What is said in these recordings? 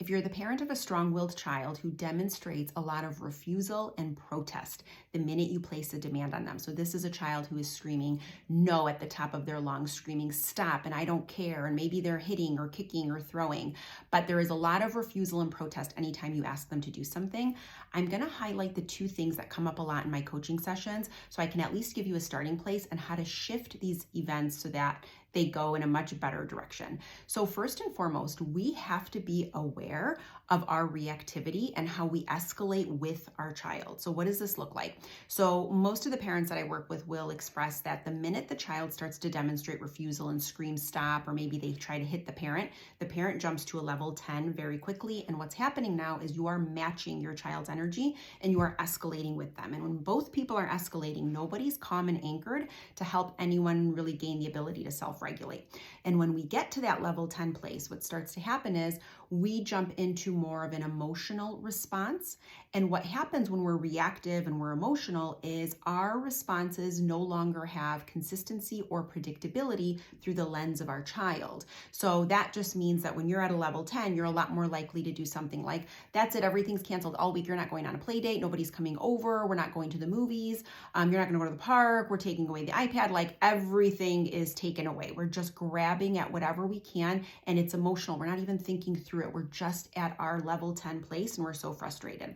if you're the parent of a strong-willed child who demonstrates a lot of refusal and protest the minute you place a demand on them. So this is a child who is screaming no at the top of their lungs, screaming stop and I don't care, and maybe they're hitting or kicking or throwing, but there is a lot of refusal and protest anytime you ask them to do something. I'm going to highlight the two things that come up a lot in my coaching sessions so I can at least give you a starting place and how to shift these events so that they go in a much better direction. So first and foremost, we have to be aware of our reactivity and how we escalate with our child. So what does this look like? So most of the parents that I work with will express that the minute the child starts to demonstrate refusal and scream stop, or maybe they try to hit the parent jumps to a level 10 very quickly. And what's happening now is you are matching your child's energy and you are escalating with them. And when both people are escalating, nobody's calm and anchored to help anyone really gain the ability to self-regulate. And when we get to that level 10 place, what starts to happen is we jump into more of an emotional response. And what happens when we're reactive and we're emotional is our responses no longer have consistency or predictability through the lens of our child. So that just means that when you're at a level 10, you're a lot more likely to do something like, that's it, everything's canceled all week. You're not going on a play date. Nobody's coming over. We're not going to the movies. You're not going to go to the park. We're taking away the iPad. Like everything is taken away. We're just grabbing at whatever we can. And it's emotional. We're not even thinking through it. We're just at our level 10 place and we're so frustrated.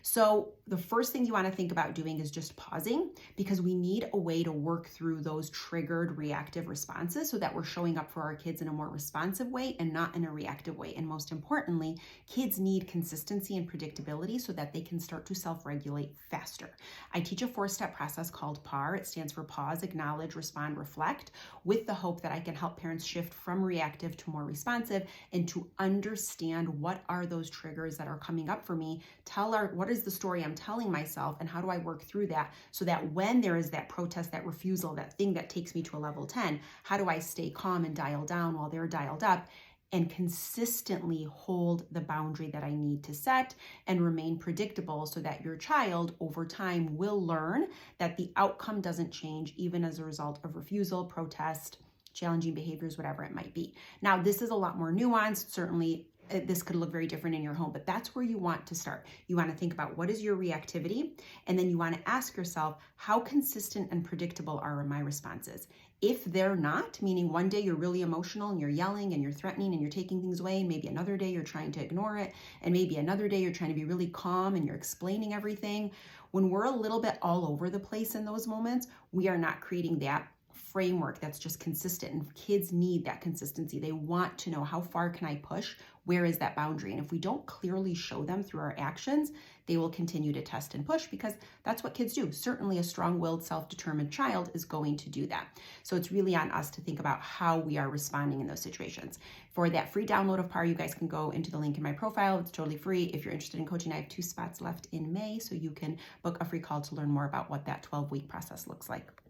So the first thing you want to think about doing is just pausing, because we need a way to work through those triggered reactive responses so that we're showing up for our kids in a more responsive way and not in a reactive way. And most importantly, kids need consistency and predictability so that they can start to self-regulate faster. I teach a 4-step process called PAR. It stands for pause, acknowledge, respond, reflect, with the hope that I can help parents shift from reactive to more responsive and to understand what are those triggers that are coming up for me, what is the story I'm telling myself, and how do I work through that so that when there is that protest, that refusal, that thing that takes me to a level 10, how do I stay calm and dial down while they're dialed up and consistently hold the boundary that I need to set and remain predictable so that your child over time will learn that the outcome doesn't change even as a result of refusal, protest, challenging behaviors, whatever it might be. Now, this is a lot more nuanced. Certainly, this could look very different in your home, but that's where you want to start. You want to think about what is your reactivity, and then you want to ask yourself, how consistent and predictable are my responses? If they're not, meaning one day you're really emotional and you're yelling and you're threatening and you're taking things away, and maybe another day you're trying to ignore it, and maybe another day you're trying to be really calm and you're explaining everything. When we're a little bit all over the place in those moments, we are not creating that framework that's just consistent, and kids need that consistency. They want to know, how far can I push? Where is that boundary? And if we don't clearly show them through our actions, they will continue to test and push, because that's what kids do. Certainly a strong-willed, self-determined child is going to do that. So it's really on us to think about how we are responding in those situations. For that free download of PAR, you guys can go into the link in my profile. It's totally free. If you're interested in coaching, I have 2 spots left in May, so you can book a free call to learn more about what that 12-week process looks like.